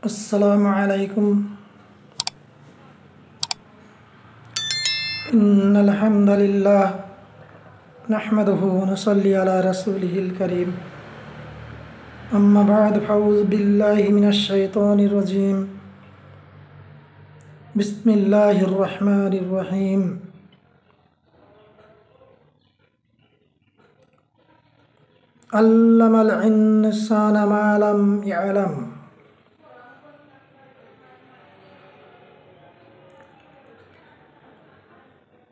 अस्सलामु अलैकुम। इन्नल हम्दलिल्लाह नहमदुहु व नुसल्ली अला रसूलिहिल करीम। अम्मा बाद फअऊज़ु बिल्लाहि मिनश शैतानिर रजीम। बिस्मिल्लाहिर रहमानिर रहीम। अल्लमल इंसाना मा लम यअलम।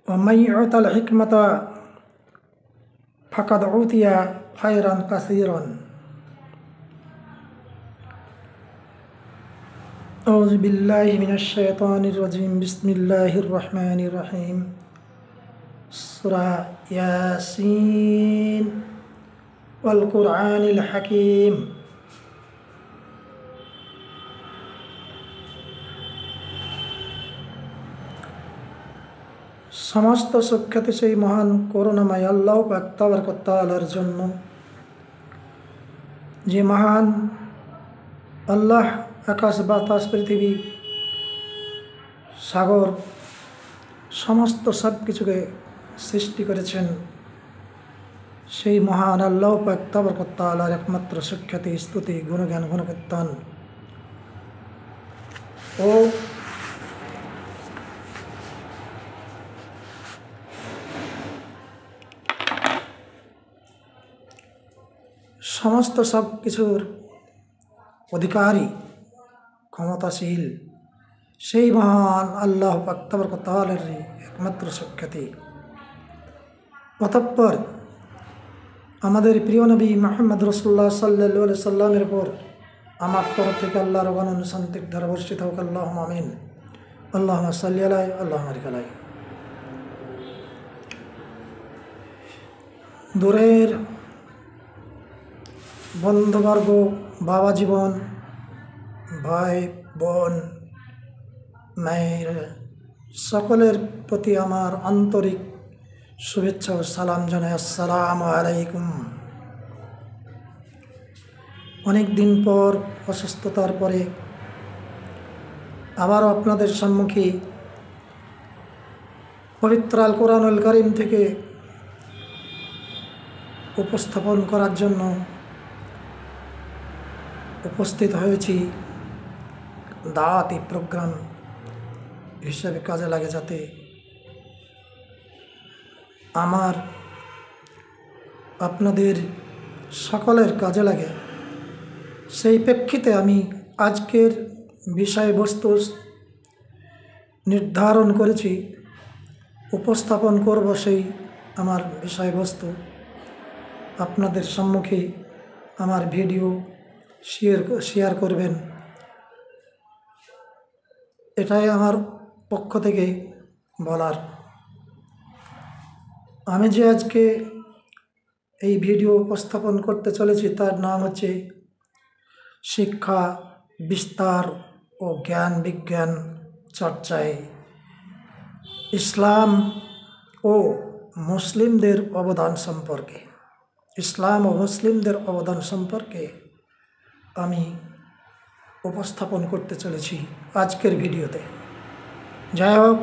वमन युअतल हिकमता फक़द ऊतिया खैरन कसीरन। औज़ु बिल्लाहि मिनश शैतानिर रजीम। बिस्मिल्लाहिर रहमानिर रहीम। सूरा यासीन वल कुरआनिल हकीम। समस्त सुख्याति সেই মহান করুণাময় আল্লাহ পাক তাবারক ওয়া তাআলার জন্য, যে মহান আল্লাহ আকাশ বাতাস পৃথিবী সাগর সমস্ত সব কিছুকে সৃষ্টি করেছেন, সেই মহান আল্লাহ পাক তাবারক ওয়া তাআলার একমাত্র সুখ্যাতি স্তুতি গুণগান গুণকীর্তন ও সমস্ত সব কিছুর অধিকারী ক্ষমতাশীল সেই মহান আল্লাহ পাক তাবারক ওয়া তাআলার একমাত্র সুখ্যাতি। অতঃপর আমাদের প্রিয় নবী মুহাম্মদ রাসূলুল্লাহ সাল্লাল্লাহু আলাইহি সাল্লামের উপর আমার তরফ থেকে আল্লাহর অগণন শান্তির ধারা বর্ষিত হোক। আল্লাহুম্মা আমিন। আল্লাহুম্মা সাল্লি আলাইহি আল্লাহুম্মা বারিক আলাইহি। দূরের বন্ধুবর্গ, বাবা জীবন, ভাই বোন, মায়ের সকলের প্রতি আমার আন্তরিক শুভেচ্ছা ও সালাম জানাই। আসসালামু আলাইকুম। অনেক দিন পর অসুস্থতার পরে আবারও আপনাদের সম্মুখে পবিত্র আল কোরআনুল কারীম থেকে উপস্থাপন করার জন্য উপস্থিত হয়েছি। দাওয়াতি প্রোগ্রাম হিসেবে কাজে লাগে, যাতে আমার আপনাদের সকলের কাজে লাগে, সেই প্রেক্ষিতে আমি আজকের বিষয়বস্তু নির্ধারণ করেছি, উপস্থাপন করব সেই আমার বিষয়বস্তু। আপনাদের সম্মুখে আমার ভিডিও শেয়ার করবেন, এটাই আমার পক্ষ থেকে বলার। আমি যে আজকে এই ভিডিও উপস্থাপন করতে চলেছি তার নাম হচ্ছে শিক্ষা বিস্তার ও জ্ঞান বিজ্ঞান চর্চায় ইসলাম ও মুসলিমদের অবদান সম্পর্কে। ইসলাম ও মুসলিমদের অবদান সম্পর্কে আমি উপস্থাপন করতে চলেছি আজকের ভিডিওতে। যাই হোক,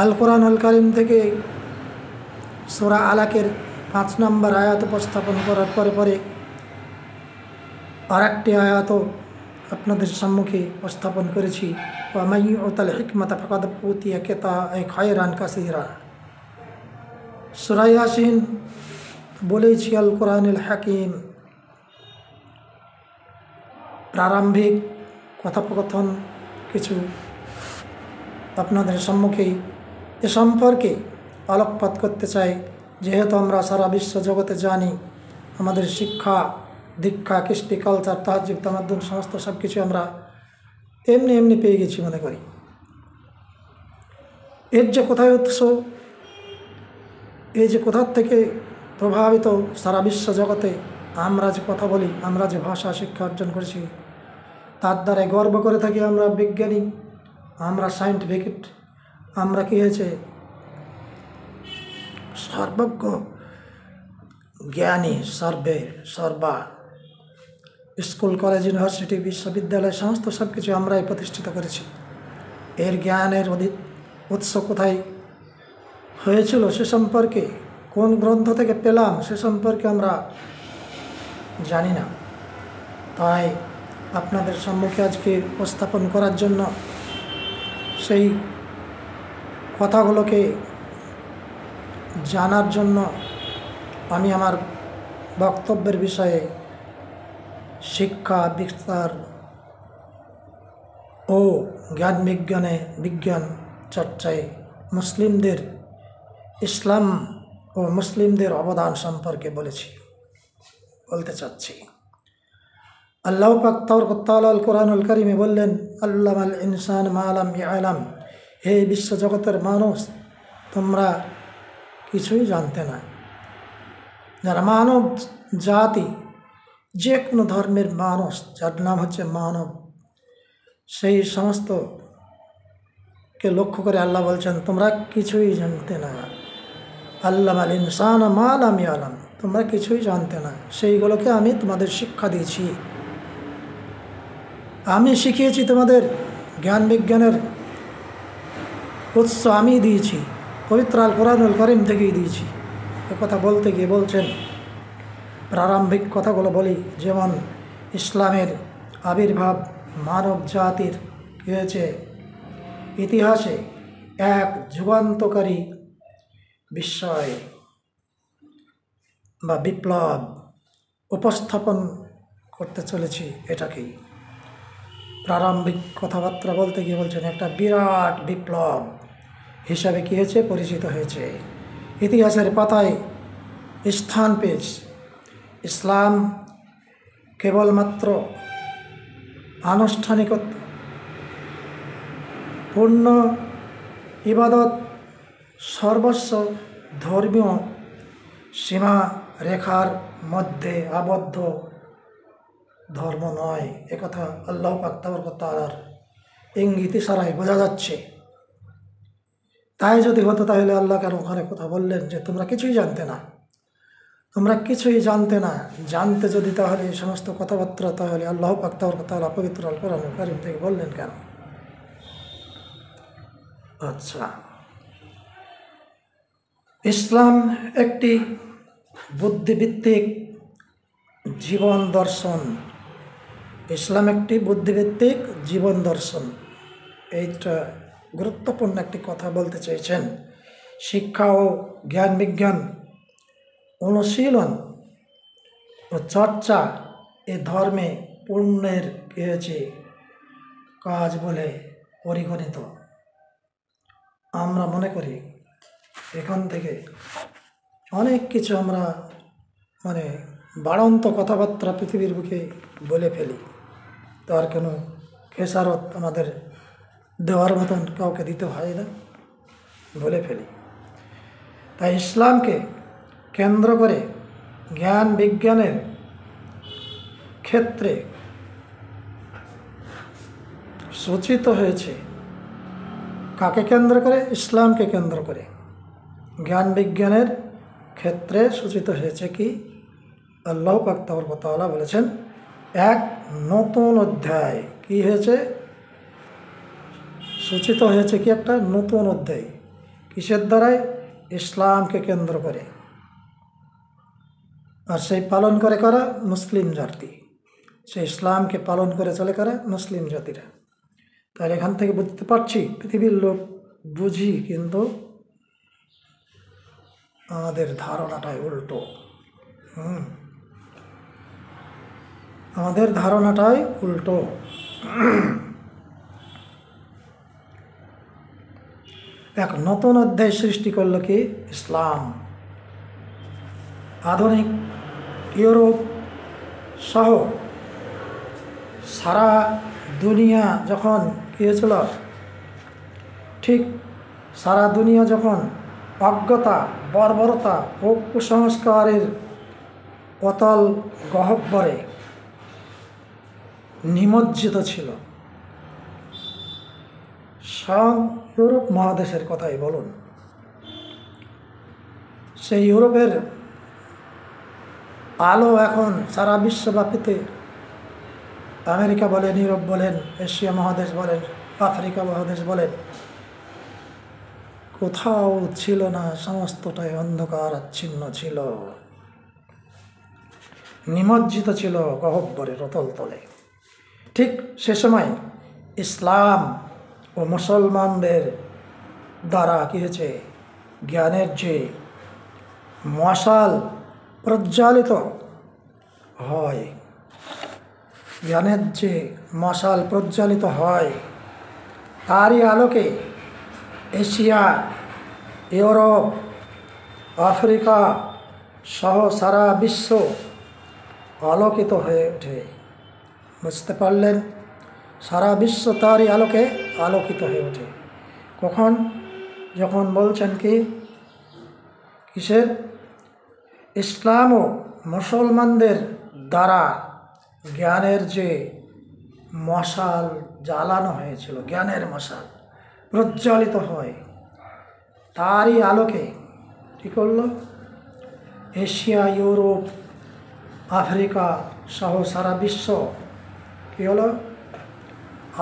আল কোরআনুল কারীম থেকে সূরা আলাকের 5 নম্বর আয়াত উপস্থাপন করার পরে আর একটি আয়াতও আপনাদের সম্মুখে উপস্থাপন করেছি। ওয়া মান ইউতাল হিকমাতা ফাকাদ উতিয়া খায়রান কাসীরা। সূরা ইয়াসিন বলেছি আল কোরআনুল হাকিম। প্রারম্ভিক কথোপকথন কিছু আপনাদের সম্মুখে এ সম্পর্কে আলোকপাত করতে চাই। যেহেতু আমরা সারা বিশ্ব জগতে জানি, আমাদের শিক্ষা দীক্ষা কৃষ্টি কালচার তাহজিব তামাদ্দুন সমস্ত সব কিছু আমরা এমনি পেয়ে গেছি মনে করি। এর যে কোথায় উৎস, এই যে কোথার থেকে প্রভাবিত সারা বিশ্ব জগতে আমরা যে কথা বলি, আমরা যে ভাষা শিক্ষা অর্জন করেছি, তার দ্বারাই গর্ব করে থাকি আমরা বিজ্ঞানী, আমরা সায়েন্টিফিক, আমরা কী হয়েছে সর্বজ্ঞ জ্ঞানী, সর্বা। স্কুল, কলেজ, ইউনিভার্সিটি, বিশ্ববিদ্যালয় সমস্ত সব কিছু আমরাই প্রতিষ্ঠিত করেছি। এর জ্ঞানের উৎস কোথায় হয়েছিল সে সম্পর্কে, কোন গ্রন্থ থেকে পেলাম সে সম্পর্কে আমরা জানি না। তাই আপনাদের সম্মুখে আজকে উপস্থাপন করার জন্য, সেই কথাগুলোকে জানার জন্য আমি আমার বক্তব্যের বিষয়ে শিক্ষা বিস্তার ও বিজ্ঞান চর্চায় মুসলিমদের, ইসলাম ও মুসলিমদের অবদান সম্পর্কে বলতে চাচ্ছি। আল্লাহ পাক তাআলা আল কোরআনুল কারীমে বললেন, আল্লামাল ইনসান মা লাম ইয়ালাম, হে বিশ্বজগতের মানুষ, তোমরা কিছুই জানতে না। যারা মানব জাতি, যে কোনো ধর্মের মানুষ, যার নাম হচ্ছে মানব, সেই সমস্তকে লক্ষ্য করে আল্লাহ বলছেন, তোমরা কিছুই জানতে না। আল্লামাল ইনসান মা লাম ইয়ালাম, তোমরা কিছুই জানতে না, সেইগুলোকে আমি তোমাদের শিক্ষা দিয়েছি। আমি শিখিয়েছি তোমাদের, জ্ঞান বিজ্ঞানের উৎস আমি দিয়েছি, পবিত্র আল কোরআনুল কারীম থেকেই দিয়েছি। এ কথা বলতে গিয়ে বলছেন, প্রারম্ভিক কথাগুলো বলি, যেমন ইসলামের আবির্ভাব মানব জাতির কী হয়েছে, ইতিহাসে এক যুগান্তকারী বিষয় বা বিপ্লব উপস্থাপন করতে চলেছি। এটাকেই প্রারম্ভিক কথাবার্তা বলতে গিয়ে বলছেন, একটা বিরাট বিপ্লব হিসাবে কী হয়েছে, পরিচিত হয়েছে, ইতিহাসের পাতায় স্থান পেয়েছে। ইসলাম কেবলমাত্র আনুষ্ঠানিকতা পূর্ণ ইবাদত, সর্বস্ব ধর্মীয় সীমা রেখার মধ্যে আবদ্ধ ধর্ম নয়। একথা আল্লাহ পাক তাআলার ইঙ্গিত ইশারায় বোঝা যাচ্ছে। তাই যদি হতো তাহলে আল্লাহ কেন ওখানে কথা বললেন যে তোমরা কিছুই জানতে না, তোমরা কিছুই জানতে না। জানতে যদি তাহলে এই সমস্ত কথাবার্তা, তাহলে আল্লাহ পাক তাআলা পবিত্র আল কোরআনুল কারীম থেকে বললেন কেন? আচ্ছা, ইসলাম একটি বুদ্ধিভিত্তিক জীবন দর্শন। ইসলাম একটি বুদ্ধিভিত্তিক জীবন দর্শন, এইটা গুরুত্বপূর্ণ একটি কথা বলতে চেয়েছেন। শিক্ষা ও জ্ঞান বিজ্ঞান অনুশীলন ও চর্চা এ ধর্মে পুণ্যের কাজ বলে পরিগণিত। আমরা মনে করি এখান থেকে অনেক কিছু আমরা বাড়ন্ত কথাবার্তা পৃথিবীর বুকে বলে ফেলি, তার কোনো খেসারত আমাদের দেওয়ার মতন কাউকে দিতে হয় না, বলে ফেলি। তাই ইসলামকে কেন্দ্র করে জ্ঞান বিজ্ঞানের ক্ষেত্রে সূচিত হয়েছে। কাকে কেন্দ্র করে? ইসলামকে কেন্দ্র করে জ্ঞান বিজ্ঞানের ক্ষেত্রে সূচিত হয়েছে কি? আল্লাহ পাক তাআলা বলেছেন, এক নতুন অধ্যায় কি হয়েছে, সূচিত হয়েছে কি? একটা নতুন অধ্যায়। কিসের দ্বারায়? ইসলামকে কেন্দ্র করে। আর সেই পালন করে কারা? মুসলিম জাতি। সেই ইসলামকে পালন করে চলে কারা? মুসলিম জাতিরা। তাহলে এখান থেকে বুঝতে পারছি পৃথিবীর লোক বুঝি, কিন্তু আমাদের ধারণাটাই উল্টো। আমাদের ধারণাটাই উল্টো। এক নতুন অধ্যায় সৃষ্টি করলো কি? ইসলাম। আধুনিক ইউরোপ সহ সারা দুনিয়া যখন কী হয়েছিল, ঠিক সারা দুনিয়া যখন অজ্ঞতা, বর্বরতা ও কুসংস্কারের অতল গহ্বরে নিমজ্জিত ছিল, স্বয়ং ইউরোপ মহাদেশের কথাই বলুন, সেই ইউরোপের আলো এখন সারা বিশ্বব্যাপীতে আমেরিকা বলেন, ইউরোপ বলেন, এশিয়া মহাদেশ বলেন, আফ্রিকা মহাদেশ বলেন, কোথাও ছিল না, সমস্তটাই অন্ধকার আচ্ছন্ন ছিল, নিমজ্জিত ছিল গহ্বরের অতল তলে। ঠিক সে সময় ইসলাম ও মুসলমানদের দ্বারা কী হয়েছে, জ্ঞানের যে মশাল প্রজ্বালিত হয়, জ্ঞানের যে মশাল প্রজ্বালিত হয়, তারই আলোকে এশিয়া, ইউরোপ, আফ্রিকা সহ সারা বিশ্ব আলোকিত হয়ে ওঠে। বুঝতে পারলেন? সারা বিশ্ব তারই আলোকে আলোকিত হয়ে ওঠে। কখন? যখন বলছেন কি, কিসের? ইসলাম ও মুসলমানদের দ্বারা জ্ঞানের যে মশাল জ্বালানো হয়েছিল, জ্ঞানের মশাল প্রজ্বলিত হয়, তারই আলোকে কী করল? এশিয়া, ইউরোপ, আফ্রিকা সহ সারা বিশ্ব কী হলো?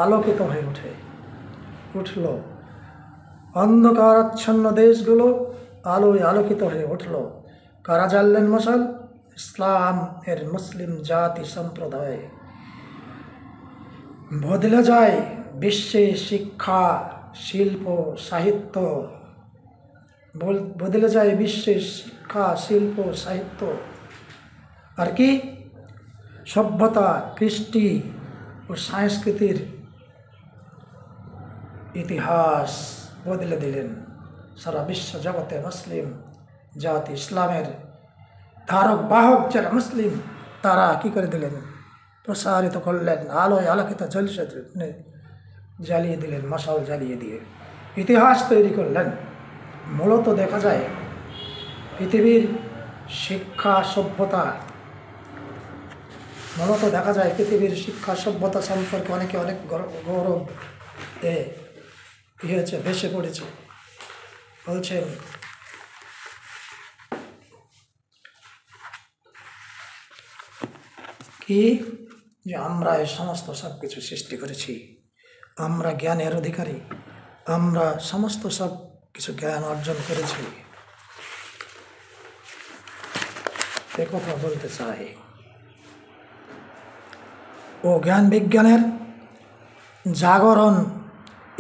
আলোকিত হয়ে উঠল। অন্ধকারাচ্ছন্ন দেশগুলো আলোয় আলোকিত হয়ে উঠল। কারা জ্বাললেন মশাল? ইসলাম এর মুসলিম জাতি সম্প্রদায়। বদলে যায় বিশ্বে শিক্ষা, শিল্প, সাহিত্য, বদলে যায় বিশ্বের শিক্ষা, শিল্প, সাহিত্য, আর কি সভ্যতা, কৃষ্টি ও সংস্কৃতির ইতিহাস বদলে দিলেন। সারা বিশ্ব জগতে মুসলিম জাতি, ইসলামের ধারক বাহক যারা মুসলিম, তারা কি করে দিলেন? প্রসারিত করলেন, আলোয় আলোকিত জ্বালিয়ে দিলেন, মশাল জ্বালিয়ে দিয়ে ইতিহাস তৈরি করলেন। মূলত দেখা যায় পৃথিবীর শিক্ষা সভ্যতা, শিক্ষা সভ্যতা সম্পর্কে অনেকে অনেক গৌরব হয়েছে, ভেসে পড়েছে। বলছেন কি, যে আমরা এই সমস্ত সব কিছু সৃষ্টি করেছি, আমরা জ্ঞানের অধিকারী, আমরা সমস্ত সব কিছু জ্ঞান অর্জন করেছি, এ কথা বলতে চাই। ও জ্ঞান বিজ্ঞানের জাগরণ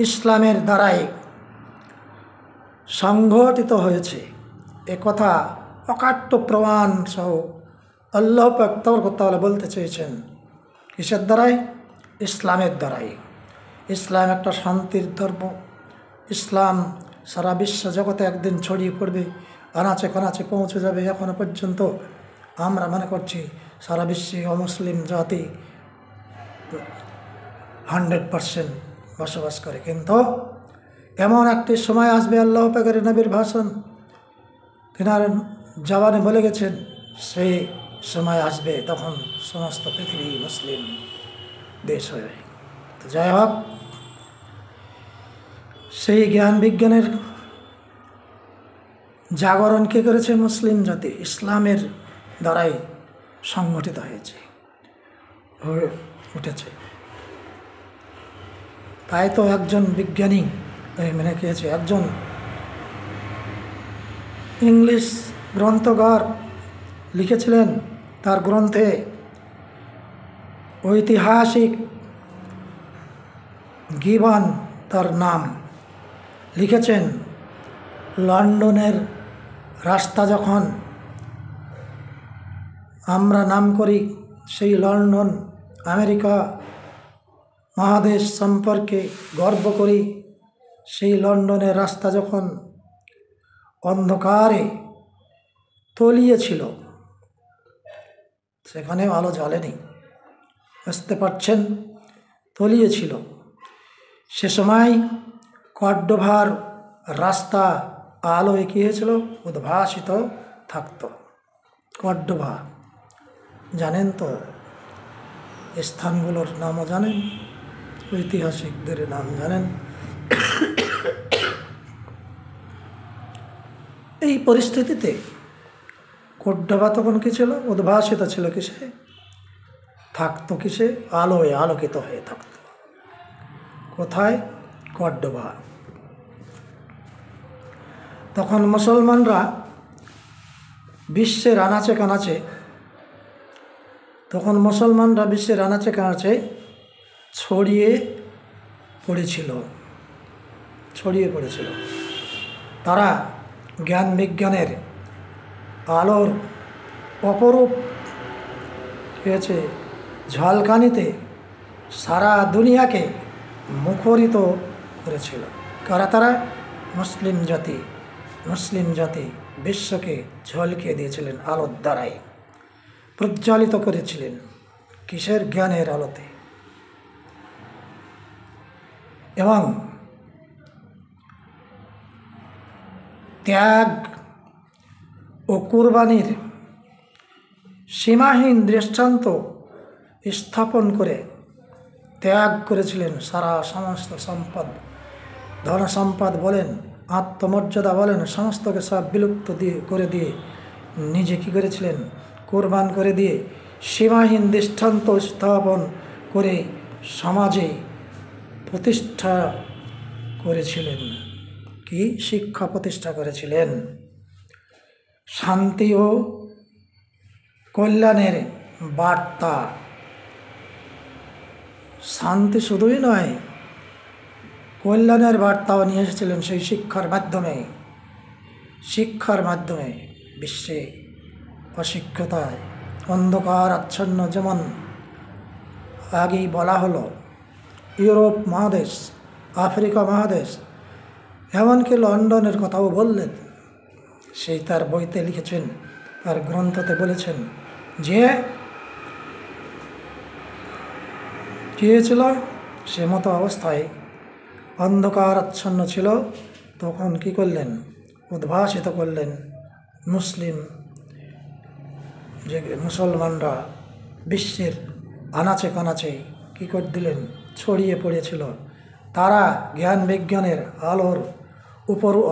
ইসলামের দ্বারাই সংঘটিত হয়েছে, এ কথা অকাট্য প্রমাণ সহ আল্লাহ পাক তাআলা বলতে চেয়েছেন। কিসের দ্বারাই? ইসলামের দ্বারাই। ইসলাম একটা শান্তির ধর্ম। ইসলাম সারা বিশ্ব জগতে একদিন ছড়িয়ে পড়বে, আনাচে কানাচে পৌঁছে যাবে। এখনো পর্যন্ত আমরা মনে করছি সারা বিশ্বে অমুসলিম জাতি 100% বসবাস করে, কিন্তু এমন একটি সময় আসবে, আল্লাহ পাকের নবীর ভাষণ তিনার জবানে বলে গেছেন, সেই সময় আসবে তখন সমস্ত পৃথিবী মুসলিম দেশ হয়ে। তো যাই হোক, সেই জ্ঞান বিজ্ঞানের জাগরণ কে করেছে? মুসলিম জাতি, ইসলামের দ্বারাই সংগঠিত হয়ে উঠেছে। তাই তো একজন বিজ্ঞানী মানে কি হয়েছে, একজন ইংলিশ গ্রন্থকার লিখেছিলেন তার গ্রন্থে, ঐতিহাসিক গিবন তার নাম, লিখেছেন, লন্ডনের রাস্তা যখন আমরা নাম করি, সেই লন্ডন আমেরিকা মহাদেশ সম্পর্কে গর্ব করি, সেই লন্ডনের রাস্তা যখন অন্ধকারে তলিয়েছিল, সেখানেও আলো জ্বলেনি, বুঝতে পারছেন? তলিয়েছিল। সে সময় কর্ডোভার রাস্তা আলোয় কী হয়েছিল? উদ্ভাসিত থাকত। কর্ডোভা জানেন তো, স্থানগুলোর নামও জানেন, ঐতিহাসিকদের নাম জানেন। এই পরিস্থিতিতে কর্ডোভা তখন কী ছিল? উদ্ভাসিত ছিল কিসে? থাকতো কিসে? আলোয় আলোকিত হয়ে থাকত। কোথায়? কর্ডোবা। তখন মুসলমানরা বিশ্বের আনাচে কানাচে ছড়িয়ে পড়েছিল। তারা জ্ঞান বিজ্ঞানের আলোর অপরূপ হয়েছে ঝলকানিতে সারা দুনিয়াকে মুখরিত করেছিল। তারা মুসলিম জাতি বিশ্বকে ঝলকিয়ে দিয়েছিলেন আলোর দ্বারাই, প্রজ্বালিত করেছিলেন। কিসের? জ্ঞানের আলোতে। এবং ত্যাগ ও কুরবানির সীমাহীন দৃষ্টান্ত স্থাপন করে ত্যাগ করেছিলেন সমস্ত সম্পদ, ধন সম্পদ বলেন, আত্মমর্যাদা বলেন, সমস্তকে সব বিলুপ্ত করে দিয়ে নিজে কী করেছিলেন? কোরবান করে দিয়ে সীমাহীন দৃষ্টান্ত স্থাপন করে সমাজে প্রতিষ্ঠা করেছিলেন। কি শিক্ষা প্রতিষ্ঠা করেছিলেন? শান্তি ও কল্যাণের বার্তা। শান্তি শুধুই নয়, কল্যাণের বার্তাও নিয়ে এসেছিলেন সেই শিক্ষার মাধ্যমে। বিশ্বে অশিক্ষতায় অন্ধকার আচ্ছন্ন, যেমন আগেই বলা হলো, ইউরোপ মহাদেশ, আফ্রিকা মহাদেশ, এমনকি লন্ডনের কথাও বললেন। সেই তার বইতে লিখেছেন, তার গ্রন্থতে বলেছেন যে কী হয়েছিল? সে মতো অবস্থায় অন্ধকার আচ্ছন্ন ছিল। তখন কি করলেন? উদ্ভাসিত করলেন মুসলমানরা বিশ্বের আনাচে কানাচে কী করে দিলেন? ছড়িয়ে পড়েছিল। তারা জ্ঞান বিজ্ঞানের আলোর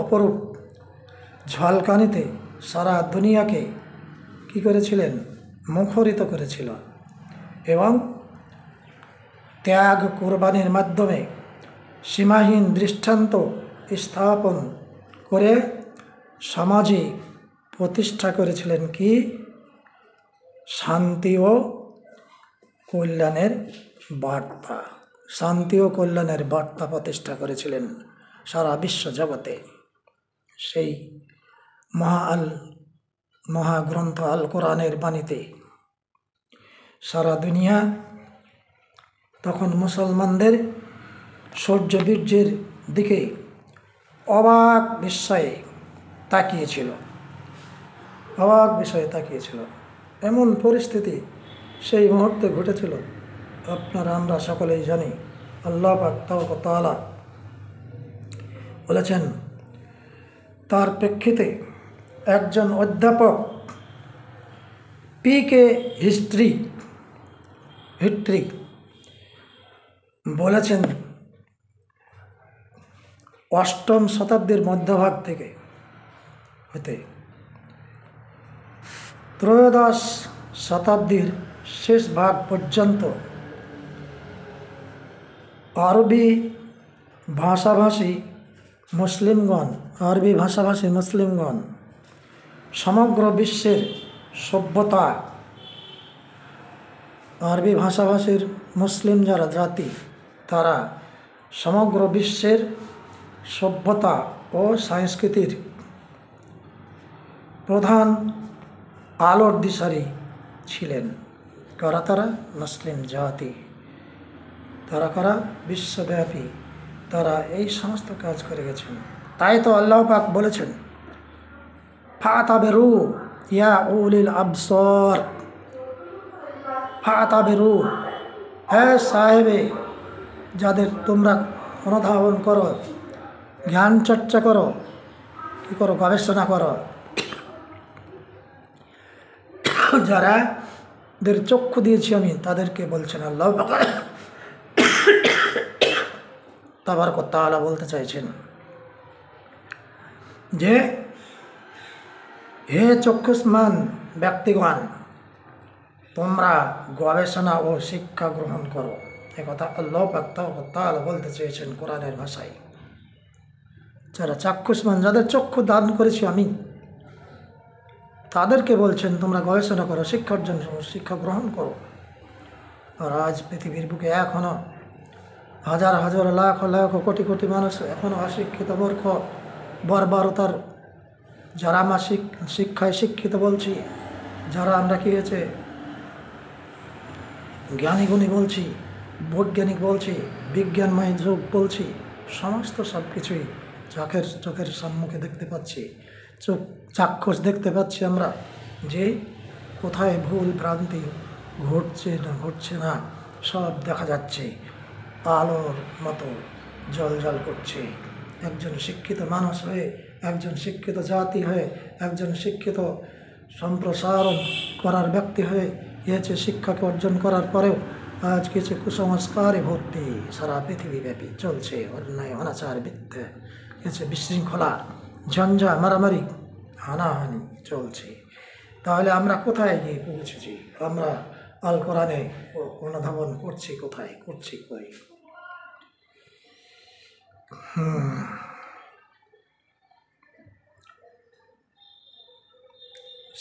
অপরূপ ঝলকানিতে সারা দুনিয়াকে কী করেছিলেন? মুখরিত করেছিল। এবং ত্যাগ কোরবানির মাধ্যমে সীমাহীন দৃষ্টান্ত স্থাপন করে সমাজে প্রতিষ্ঠা করেছিলেন কি? শান্তি ও কল্যাণের বার্তা। শান্তি ও কল্যাণের বার্তা প্রতিষ্ঠা করেছিলেন সারা বিশ্ব জগতে। সেই মহাগ্রন্থ আল কোরআনের বাণীতে সারা দুনিয়া তখন মুসলমানদের শৌর্য বীর্যের দিকে অবাক বিষয়ে তাকিয়েছিল। এমন পরিস্থিতি সেই মুহূর্তে ঘটেছিল, আমরা সকলেই জানি। আল্লাহ পাক তাআলা বলেছেন, তার প্রেক্ষিতে একজন অধ্যাপক PK হিস্ট্রি বলেছেন, 8ম শতাব্দীর মধ্যভাগ থেকে হতে 13শ শতাব্দীর শেষ ভাগ পর্যন্ত আরবি ভাষাভাষী মুসলিমগণ সমগ্র বিশ্বের সভ্যতা, আরবি ভাষাভাষীর মুসলিম যারা জাতি, তারা সমগ্র বিশ্বের সভ্যতা ও সংস্কৃতির প্রধান আলোর দিশারি ছিলেন। তারা মুসলিম জাতি। তারা বিশ্বব্যাপী তারা এই সমস্ত কাজ করে গেছেন। তাই তো আল্লাহ পাক বলেছেন, ফাতাবিরু ইয়া উলিল আবসার, ফাতাবিরু, হে সাহেবে, যাদের তোমরা অনুধাবন করো, জ্ঞান চর্চা করো, কী করো? গবেষণা করো। যারাদের চক্ষু দিয়েছি আমি, তাদেরকে বলছেন আল্লাহ তাবারক ওয়া তাআলা বলতে চাইছেন যে, হে চক্ষুষ্মান ব্যক্তিগণ, তোমরা গবেষণা ও শিক্ষা গ্রহণ করো। একথা আল্লাহ পাক তাআলা বলতে চেয়েছেন কোরআনের ভাষায়। যারা চাক্ষুষমান, যাদের চক্ষু দান করেছি আমি, তাদেরকে বলছেন তোমরা গবেষণা করো, শিক্ষার জন্য শিক্ষা গ্রহণ করো। আর আজ পৃথিবীর বুকে এখনও হাজার হাজার লাখ লাখ কোটি কোটি মানুষ এখনও অশিক্ষিত, মূর্খ, বর্বরতার, যারা আমরা শিক্ষায় শিক্ষিত বলছি, যারা আমরা কী হয়েছে জ্ঞানী গুণী বলছি, বৈজ্ঞানিক বলছি, বিজ্ঞানময় যুগ বলছি, সমস্ত সব কিছুই চোখের সম্মুখে দেখতে পাচ্ছি, চাক্ষুষ দেখতে পাচ্ছি আমরা যে কোথায় ভুল ভ্রান্তি ঘটছে না সব দেখা যাচ্ছে, আলোর মতো জ্বল করছে। একজন শিক্ষিত মানুষ হয়ে, একজন শিক্ষিত জাতি হয়ে, একজন শিক্ষিত সম্প্রসারণ করার ব্যক্তি হয়ে এসে শিক্ষাকে অর্জন করার পরেও আজ কিছু কুসংস্কারে ভর্তি সারা পৃথিবীব্যাপী চলছে। অন্যায় অনাচার মিথ্যে কিছু বিশৃঙ্খলা, ঝঞ্ঝা, মারামারি, হানাহানি চলছে। তাহলে আমরা কোথায় গিয়ে পৌঁছেছি? আমরা আল কোরআনে অনুধাবন করছি কোথায়, করছি কই?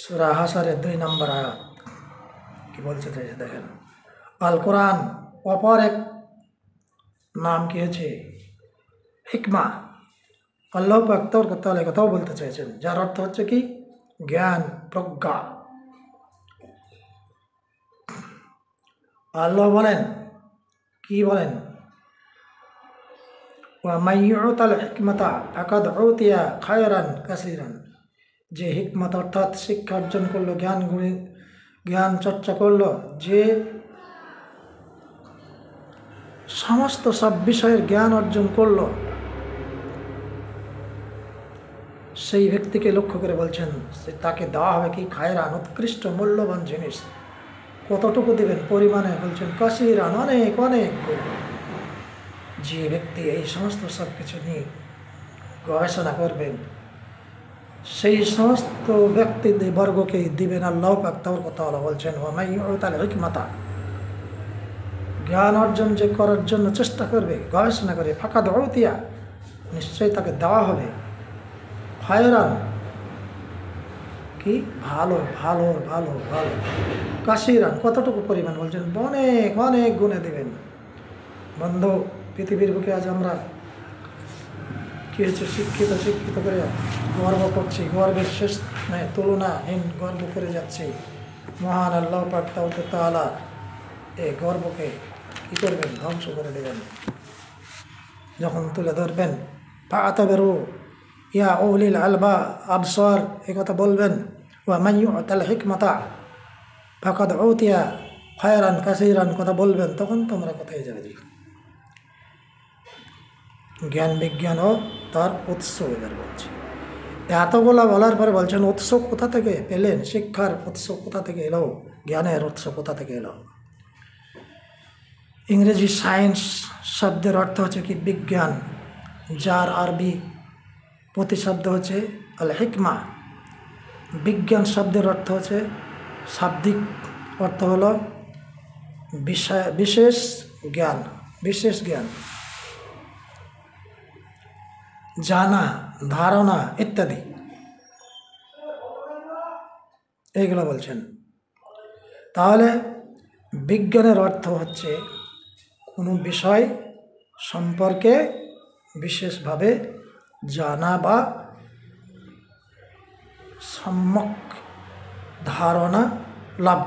সূরা হাশরের 2 নম্বর আয়াত কি বলছে দেখেন। আল কোরআন অপর এক নাম কি হয়েছে? হিকমা। আল্লাহ পাক তাআলা কথাও বলতে চাইছেন, যার অর্থ হচ্ছে কি জ্ঞান, প্রজ্ঞা। আল্লাহ বলেন, কি বলেন? ওয়া মান ইউতাল হিকমাতা ফাকাদ উতিয়া খায়রান কাসীরান। যে হিকমত অর্থাৎ শিক্ষা অর্জন করলো, জ্ঞান চর্চা করলো, যে সমস্ত সব বিষয়ের জ্ঞান অর্জন করলো, সেই ব্যক্তিকে লক্ষ্য করে বলছেন তাকে দেওয়া হবে কি খায়রান, উৎকৃষ্ট মূল্যবান জিনিস। কতটুকু দেবেন? পরিমাণে বলছেন কাসীরান, অনেক অনেক। যে ব্যক্তি এই সমস্ত সব কিছু নিয়ে গবেষণা করবেন, সেই সমস্ত ব্যক্তিদের বর্গকে দিবেন আল্লাহ পাক তাআলা বলছেন ওয়া মান ইউতাল হিকমাতা। জ্ঞান অর্জন যে করার জন্য চেষ্টা করবে, গবেষণা করে, ফাকাদ উতিয়া, নিশ্চয়ই তাকে দেওয়া হবে খায়রান, কি ভালো ভালো ভালো ভালো, কাসীরান, কতটুকু পরিমাণ? বলছেন অনেক অনেক গুণে দেবেন। বন্ধু, পৃথিবীর বুকে আজ আমরা কি হয়েছে, শিক্ষিত করে গর্ব করছি, গর্বের শেষ তুলনাহীন গর্ব করে যাচ্ছি। মহান আল্লাহ পাক তাআলা এই গর্বকে কী করবেন? ধ্বংস করে দেবেন। যখন তুলে ধরবেন ফাতাবিরু ইয়া উলিল আবসার, এই কথা বলবেন, ওয়া মান ইউতাল হিকমাতা ফাকাদ উতিয়া খায়রান কাসীরান কথা বলবেন, তখন তোমরা কোথায় যাবে? জ্ঞান বিজ্ঞান ও তার উৎস এবার বলছি। এতগুলা বলার পরে বলছেন উৎস কোথা থেকে পেলেন? শিক্ষার উৎস কোথা থেকে এলো? জ্ঞানের উৎস কোথা থেকে এলো? ইংরেজি সায়েন্স শব্দের অর্থ হচ্ছে কি বিজ্ঞান, যার আরবি প্রতিশব্দ হচ্ছে আল হিকমা। বিজ্ঞান শব্দের অর্থ হচ্ছে, শাব্দিক অর্থ হলো বিশেষ জ্ঞান, বিশেষ জ্ঞান, জানা, ধারণা ইত্যাদি, এইগুলো বলছেন। তাহলে বিজ্ঞানের অর্থ হচ্ছে কোনো বিষয় সম্পর্কে বিশেষভাবে জানা বা সম্যক ধারণা লাভ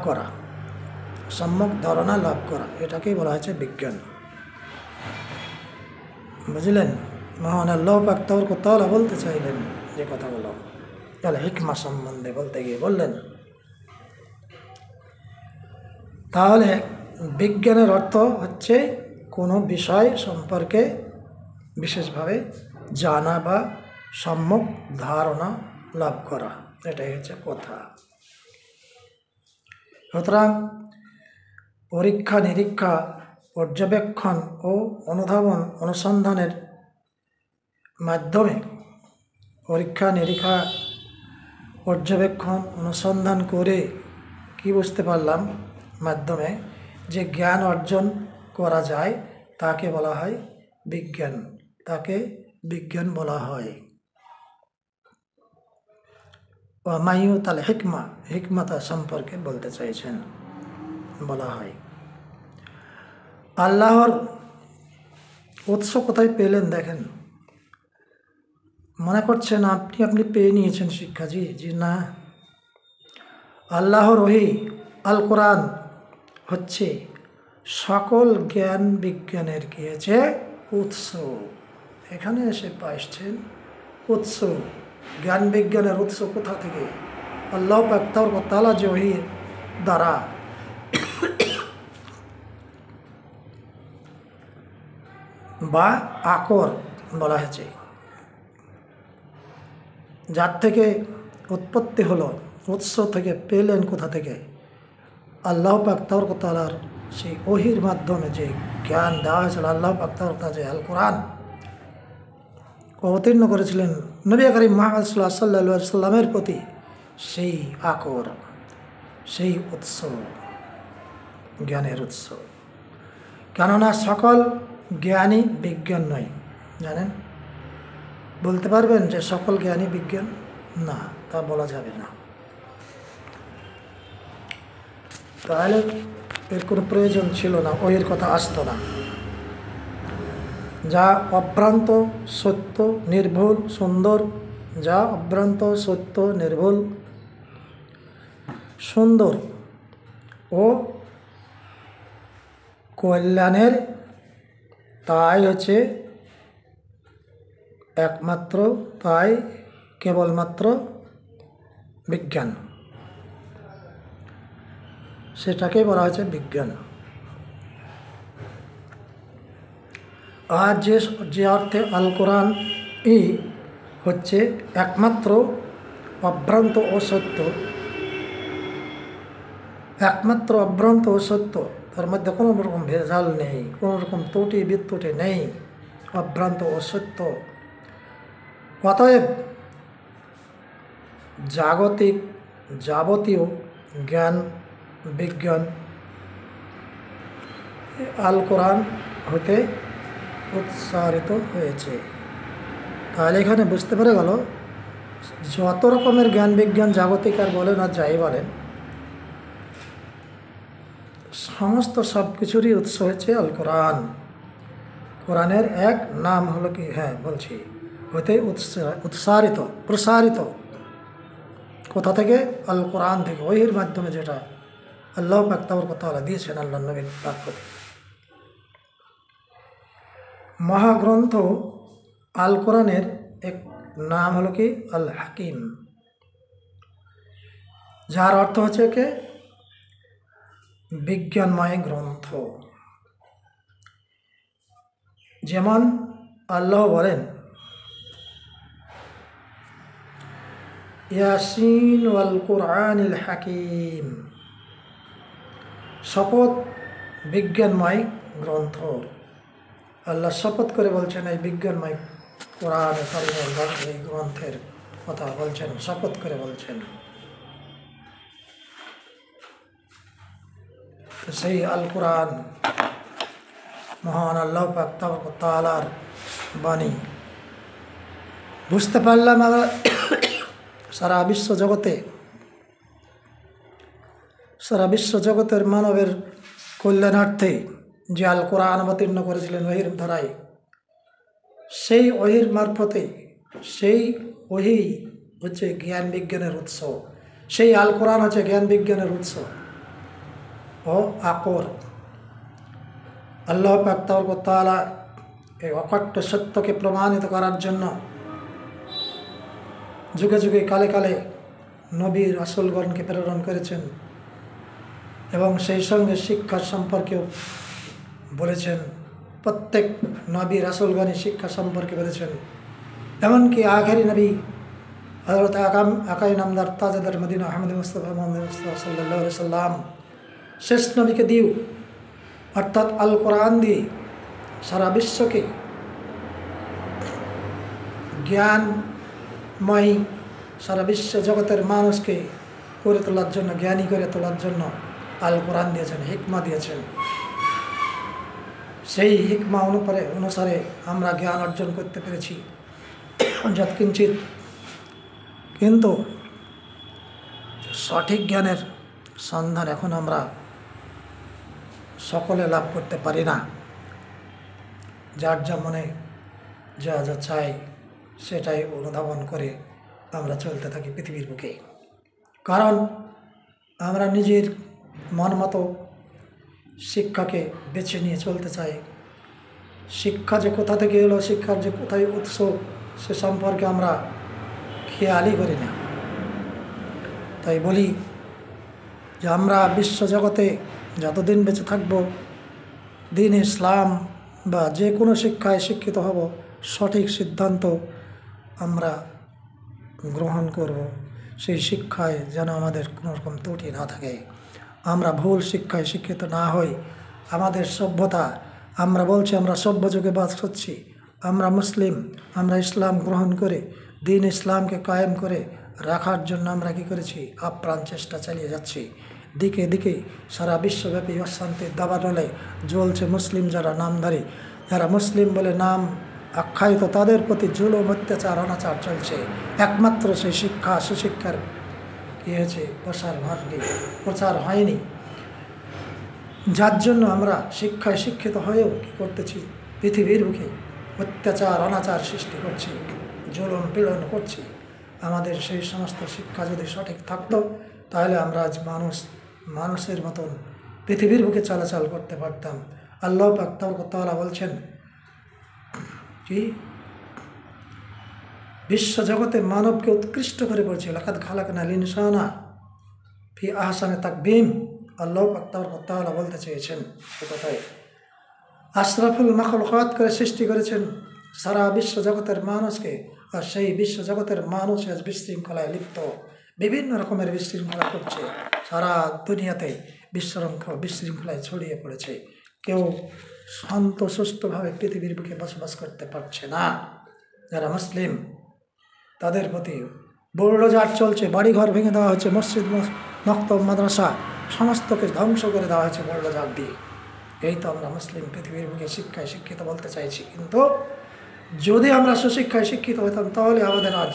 করা, এটাকেই বলা হয়েছে বিজ্ঞান। বুঝলেন? মহান আল্লাহ পাক তাআলা বলতে চাইলেন যে কথাগুলো, তাহলে হিকমা সম্বন্ধে বলতে গিয়ে বললেন। তাহলে বিজ্ঞানের অর্থ হচ্ছে কোনো বিষয় সম্পর্কে বিশেষভাবে জানা বা সম্যক ধারণা লাভ করা, এটাই হচ্ছে কথা। সুতরাং পরীক্ষা নিরীক্ষা, পর্যবেক্ষণ ও অনুসন্ধানের মাধ্যমে, পরীক্ষা নিরীক্ষা, পর্যবেক্ষণ, অনুসন্ধান করে কি বুঝতে পারলাম? মাধ্যমে যে জ্ঞান অর্জন করা যায় তাকে বলা হয় বিজ্ঞান, তাকে বিজ্ঞান বলা হয়। ও মাইউতাল হিকমা, হিকমতা সম্পর্কে বলতে চাইছেন, বলা হয়। আল্লাহর উৎস কোথায় পেলেন দেখেন। মনে করছেন আপনি পেয়ে নিয়েছেন শিক্ষা, জি না। আল্লাহর ওহী আল কোরআন হচ্ছে সকল জ্ঞান বিজ্ঞানের গিয়েছে উৎস। এখানে এসে পাইছেন উৎস, জ্ঞান বিজ্ঞানের উৎস কোথা থেকে? আল্লাহ পাক তাআলা যে ওহীর দ্বারা বা আকর বলা হয়েছে, যার থেকে উৎপত্তি হলো, উৎস থেকে পেলেন কোথা থেকে? আল্লাহ পাক তাআলার সেই ওহীর মাধ্যমে যে জ্ঞান দেওয়া হয়েছিল, আল্লাহ পাক তাআলা যে আল কোরআন অবতীর্ণ করেছিলেন নবী করিম মুহাম্মদ সাল্লাল্লাহু আলাইহি সাল্লামের প্রতি, সেই আকর, সেই উৎস, জ্ঞানের উৎস। কেননা সকল জ্ঞানী বিজ্ঞান নয়, জানেন? বলতে পারবেন যে সকল জ্ঞানী বিজ্ঞান? না, তা বলা যাবে না। তাহলে এর কোনো প্রয়োজন ছিল না, ওই কথা আসতো না। যা অভ্রান্ত সত্য নির্ভুল সুন্দর, যা অভ্রান্ত সত্য নির্ভুল সুন্দর ও কল্যাণের, তাই হচ্ছে একমাত্র, তাই কেবলমাত্র বিজ্ঞান, সেটাকে বলা হয়েছে বিজ্ঞান। আর যে অর্থে আল কোরআন হচ্ছে একমাত্র অভ্রান্ত ও সত্য, একমাত্র অভ্রান্ত ও সত্য, তার মধ্যে কোনো রকম ভেজাল নেই, কোনো রকম ত্রুটি বিত্রুটি নেই, অভ্রান্ত ও সত্য। অতএব জাগতিক যাবতীয় জ্ঞান বিজ্ঞান আল কোরআন হতে উৎসারিত হয়েছে। তাহলে এখানে বুঝতে পেরে গেল, যত রকমের জ্ঞান বিজ্ঞান জাগতিক আর বলেন আর যাই বলেন, সমস্ত সব কিছুরই উৎস হচ্ছে আল কোরআন। কোরআনের এক নাম হলো কি, বলছি, হতে উৎসারিত, প্রসারিত। কোথা থেকে? আল কোরআন থেকে, ওহির মাধ্যমে, যেটা আল্লাহ পাক তাআলা দিয়েছেন আল্লাহ নবী পাক। মহাগ্রন্থ আল কোরআনের এক নাম হলো কি আল হাকিম, যার অর্থ হচ্ছে কি বিজ্ঞানময় গ্রন্থ। যেমন আল্লাহ বলেন ইয়াসিন ওয়াল কুরআনিল হাকিম, শপথ বিজ্ঞানময় গ্রন্থ। আল্লাহ শপথ করে বলছেন এই বিজ্ঞানময় কোরআন কারীমের এই গ্রন্থের কথা বলছেন, শপথ করে বলছেন। সেই আল কোরআন মহান আল্লাহ পাক তাআলার বাণী। বুঝতে পারলাম সারা বিশ্ব জগতের মানবের কল্যাণার্থে যে আল কোরআন অবতীর্ণ করেছিলেন ওহির ধারায়, সেই ওহির মারফতে, সেই ওহি হচ্ছে জ্ঞান বিজ্ঞানের উৎস, সেই আল কোরআন হচ্ছে জ্ঞান বিজ্ঞানের উৎস ও আকর। আল্লাহ পাক তাআলা এই অকট্ট সত্যকে প্রমাণিত করার জন্য যুগে যুগে কালে কালে নবী রাসূলগণকে প্রেরণ করেছেন, এবং সেই সঙ্গে শিক্ষা সম্পর্কেও বলেছেন। প্রত্যেক নবী রাসূলগণই শিক্ষা সম্পর্কে বলেছেন। এমনকি আখেরি নবী হযরত আকাই নামদার তাজদার মদিনা আহমদ মুস্তাফা মুহাম্মদ মুস্তাফা সাল্লাল্লাহু আলাইহি সাল্লাম শেষ নবীকে দিও, অর্থাৎ আল কোরআন দিয়ে সারা বিশ্বকে জ্ঞানময়, সারা বিশ্ব জগতের মানুষকে করে তোলার জন্য, জ্ঞানী করে তোলার জন্য আল কোরআন দিয়েছেন, হিকমা দিয়েছেন। সেই হিকমা অনুসারে আমরা জ্ঞান অর্জন করতে পেরেছি যৎকিঞ্চিত, কিন্তু সঠিক জ্ঞানের সন্ধান এখন আমরা সকলে লাভ করতে পারি না। যার যা মনে যা যা চাই সেটাই অনুধাবন করে আমরা চলতে থাকি পৃথিবীর বুকে। কারণ আমরা নিজের মন মতো শিক্ষাকে বেছে নিয়ে চলতে চাই। শিক্ষা যে কোথা থেকে এলো, শিক্ষার যে কোথায় উৎস, সে সম্পর্কে আমরা খেয়ালই করি না। তাই বলি যে আমরা বিশ্বজগতে যতদিন বেঁচে থাকব, দিন ইসলাম বা যে কোনো শিক্ষায় শিক্ষিত হব, সঠিক সিদ্ধান্ত আমরা গ্রহণ করব। সেই শিক্ষায় যেন আমাদের কোনো রকম ত্রুটি না থাকে, আমরা ভুল শিক্ষায় শিক্ষিত না হই। আমাদের সভ্যতা, আমরা বলছি আমরা সভ্য যুগে বাস করছি, আমরা মুসলিম, আমরা ইসলাম গ্রহণ করে দিন ইসলামকে কায়েম করে রাখার জন্য আমরা কী করেছি, আপ্রাণ চেষ্টা চালিয়ে যাচ্ছি। দিকে দিকে সারা বিশ্বব্যাপী অশান্তির দাবানলে জ্বলছে। মুসলিম যারা নামধারী, যারা মুসলিম বলে নাম আখ্যায়িত, তাদের প্রতি জুলুম, অত্যাচার, অনাচার চলছে। একমাত্র সেই শিক্ষা, সুশিক্ষার কী হয়েছে, প্রচার হয়নি। যার জন্য আমরা শিক্ষায় শিক্ষিত হয়েও কী করতেছি, পৃথিবীর বুকে অত্যাচার, অনাচার সৃষ্টি করছি, জুলুম পীড়ন করছি। আমাদের সেই সমস্ত শিক্ষা যদি সঠিক থাকতো, তাহলে আমরা আজ মানুষের মতন পৃথিবীর বুকে চলাচল করতে পারতাম। আল্লাহ পাক তাআলা বলছেন কি, বিশ্বজগতে মানবকে উৎকৃষ্ট করে বলছে, লাকাদ খালাকনাল ইনসানা ফি আহসানি তাকবীম। আল্লাহ পাক তাআলা বলতে চেয়েছেন এ কথায়, আশরাফুল মাখলুকাত করে সৃষ্টি করেছেন সারা বিশ্বজগতের মানুষকে। আর সেই বিশ্বজগতের মানুষ আজ বিশৃঙ্খলায় লিপ্ত, বিভিন্ন রকমের বিশৃঙ্খলা করছে। সারা দুনিয়াতে বিশৃঙ্খলায় ছড়িয়ে পড়েছে। কেউ শান্ত সুষ্ঠুভাবে পৃথিবীর বুকে বসবাস করতে পারছে না। যারা মুসলিম, তাদের প্রতি বুলডোজার চলছে, বাড়িঘর ভেঙে দেওয়া হচ্ছে, মসজিদ, মক্তব, মাদ্রাসা সমস্তকে ধ্বংস করে দেওয়া হয়েছে বুলডোজার দিয়ে। এই তো আমরা মুসলিম পৃথিবীর বুকে শিক্ষায় শিক্ষিত বলতে চাইছি, কিন্তু যদি আমরা সুশিক্ষায় শিক্ষিত হতাম, তাহলে আমাদের আজ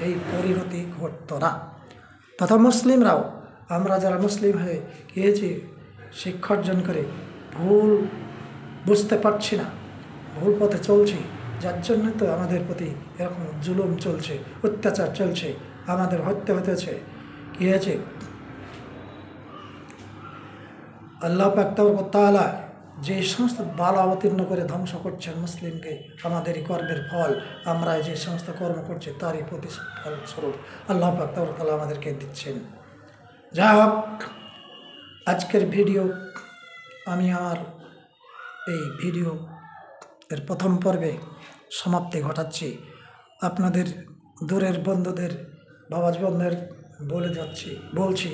এই পরিণতি ঘটতো না। তথা মুসলিমরাও, আমরা যারা মুসলিম হয়ে গিয়েছি, শিক্ষা অর্জন করে ভুল বুঝতে পারছি না, ভুল পথে চলছি, যার জন্য তো আমাদের প্রতি এরকম জুলুম চলছে, অত্যাচার চলছে, আমাদের হত্যা হতেছে। কী হয়েছে, আল্লাহ পাক তাআলা যে সমস্ত বালা অবতীর্ণ করে ধ্বংস করছেন মুসলিমকে, আমাদেরই কর্মের ফল, আমরা যে সমস্ত কর্ম করছি তারই প্রতিফল স্বরূপ আল্লাহ পাক তাআলা আমাদেরকে দিচ্ছেন। যাই হোক, আজকের ভিডিও আমি আমার এই ভিডিও এর প্রথম পর্বে সমাপ্তি ঘটাচ্ছি। আপনাদের দূরের বন্ধুদের, বাবাজ বন্ধুদের বলছি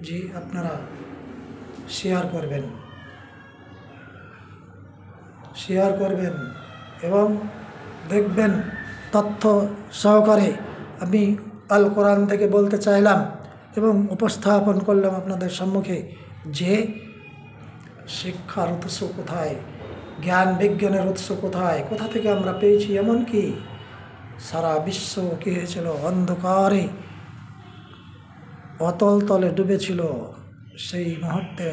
যে আপনারা শেয়ার করবেন এবং দেখবেন তথ্য সহকারে আমি আল কোরআন থেকে বলতে চাইলাম এবং উপস্থাপন করলাম আপনাদের সম্মুখে যে শিক্ষার উৎস কোথায়, জ্ঞান বিজ্ঞানের উৎস কোথায়, কোথা থেকে আমরা পেয়েছি। এমনকি সারা বিশ্ব কী হয়েছিল, অন্ধকারে অতল তলে ডুবেছিল। সেই মুহূর্তে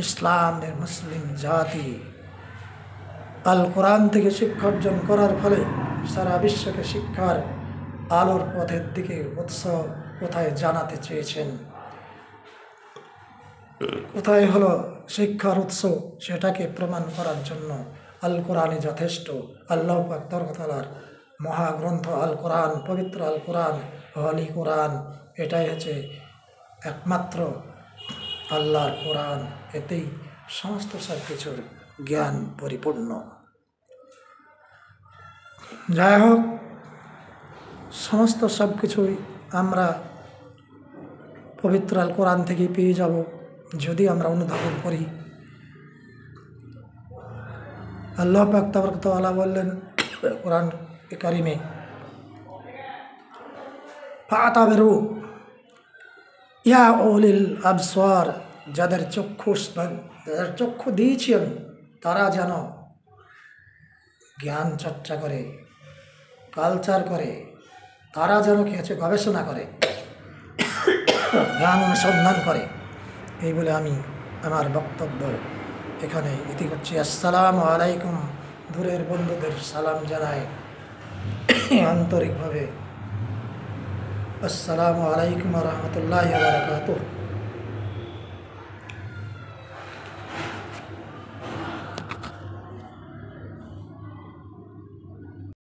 ইসলামের মুসলিম জাতি আল কোরআন থেকে শিক্ষা অর্জন করার ফলে সারা বিশ্বকে শিক্ষার আলোর পথের দিকে উৎস কোথায় জানাতে চেয়েছেন। কোথায় হলো শিক্ষার উৎস, সেটাকে প্রমাণ করার জন্য আল কোরআনই যথেষ্ট। আল্লাহ পাক তাআলার মহাগ্রন্থ আল কোরআন, পবিত্র আল কোরআন, হলি কোরআন, এটাই হচ্ছে একমাত্র আল্লাহর কোরআন। এতেই সমস্ত সব কিছুর জ্ঞান পরিপূর্ণ। যাই হোক, সমস্ত সব কিছুই আমরা পবিত্র আল কোরআন থেকে পেয়ে যাব যদি আমরা অনুধাবন করি। আল্লাহ পাক তাআলা বললেন কোরআন কারিমে, ফাতাবিরু ইয়া উলিল আবসার যাদের চক্ষু দিয়েছি আমি, তারা যেন জ্ঞান চর্চা করে, কালচার করে, তারা যেন কিছু গবেষণা করে, জ্ঞান অনুসন্ধান করে। এই বলে আমি আমার বক্তব্য এখানে ইতি করছি। আসসালামু আলাইকুম। দূরের বন্ধুদের সালাম জানাই আন্তরিকভাবে। আসসালামু আলাইকুম ওয়া রাহমাতুল্লাহি ওয়া বারাকাতুহু।